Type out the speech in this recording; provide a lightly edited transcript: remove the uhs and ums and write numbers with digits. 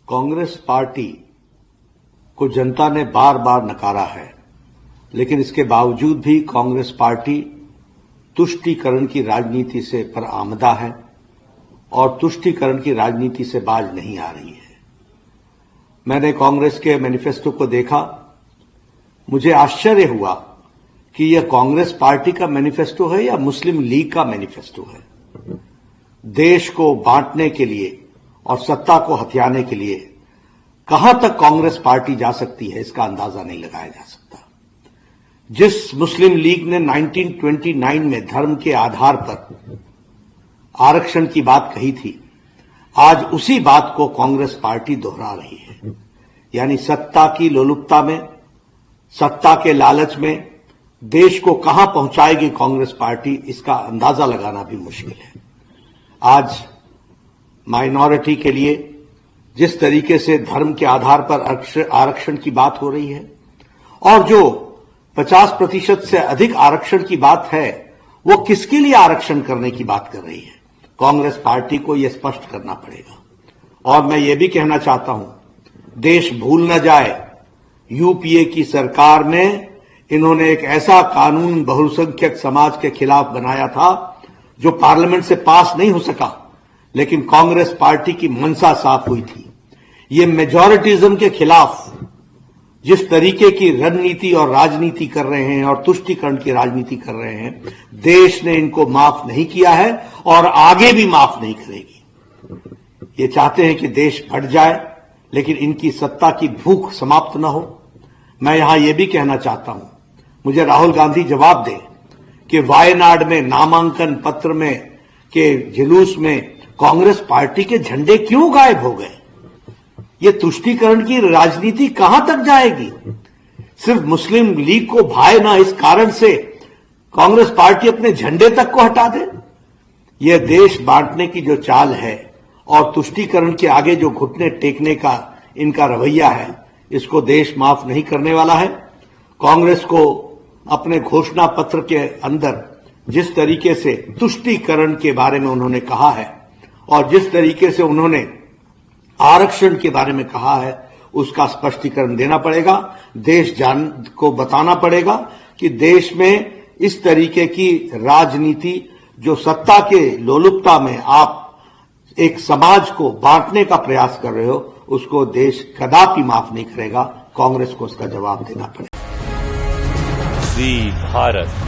Congress party को जनता ने बार बार नकारा है, लेकिन इसके बावजूद भी कांग्रेस पार्टी तुष्टीकरण की राजनीति से बरआमदा है और तुष्टीकरण की राजनीति से बाज नहीं आ रही है। मैंने कांग्रेस के मैनिफेस्टो को देखा, मुझे आश्चर्य हुआ कि यह कांग्रेस पार्टी का मैनिफेस्टो है या मुस्लिम लीग का मैनिफेस्टो है। देश को बांटने के लिए और सत्ता को हथियाने के लिए कहां तक कांग्रेस पार्टी जा सकती है, इसका अंदाजा नहीं लगाया जा सकता। जिस मुस्लिम लीग ने 1929 में धर्म के आधार पर आरक्षण की बात कही थी, आज उसी बात को कांग्रेस पार्टी दोहरा रही है। यानी सत्ता की लोलुपता में, सत्ता के लालच में देश को कहां पहुंचाएगी कांग्रेस पार्टी, इसका अंदाजा लगाना भी मुश्किल है। आज माइनॉरिटी के लिए जिस तरीके से धर्म के आधार पर आरक्षण की बात हो रही है और जो 50% से अधिक आरक्षण की बात है, वो किसके लिए आरक्षण करने की बात कर रही है, कांग्रेस पार्टी को यह स्पष्ट करना पड़ेगा। और मैं ये भी कहना चाहता हूं, देश भूल न जाए, यूपीए की सरकार में इन्होंने एक ऐसा कानून बहुसंख्यक समाज के खिलाफ बनाया था जो पार्लियामेंट से पास नहीं हो सका, लेकिन कांग्रेस पार्टी की मंशा साफ हुई थी। ये मेजॉरिटिज्म के खिलाफ जिस तरीके की रणनीति और राजनीति कर रहे हैं और तुष्टीकरण की राजनीति कर रहे हैं, देश ने इनको माफ नहीं किया है और आगे भी माफ नहीं करेगी। ये चाहते हैं कि देश फट जाए, लेकिन इनकी सत्ता की भूख समाप्त न हो। मैं यहां यह भी कहना चाहता हूं, मुझे राहुल गांधी जवाब दें कि वायनाड में नामांकन पत्र में के जुलूस में कांग्रेस पार्टी के झंडे क्यों गायब हो गए? ये तुष्टीकरण की राजनीति कहां तक जाएगी? सिर्फ मुस्लिम लीग को भाए ना, इस कारण से कांग्रेस पार्टी अपने झंडे तक को हटा दे। यह देश बांटने की जो चाल है और तुष्टीकरण के आगे जो घुटने टेकने का इनका रवैया है, इसको देश माफ नहीं करने वाला है। कांग्रेस को अपने घोषणा पत्र के अंदर जिस तरीके से तुष्टीकरण के बारे में उन्होंने कहा है और जिस तरीके से उन्होंने आरक्षण के बारे में कहा है, उसका स्पष्टीकरण देना पड़ेगा। देश जान को बताना पड़ेगा कि देश में इस तरीके की राजनीति जो सत्ता के लोलुपता में आप एक समाज को बांटने का प्रयास कर रहे हो, उसको देश कदापि माफ नहीं करेगा। कांग्रेस को उसका जवाब देना पड़ेगा। जी भारत।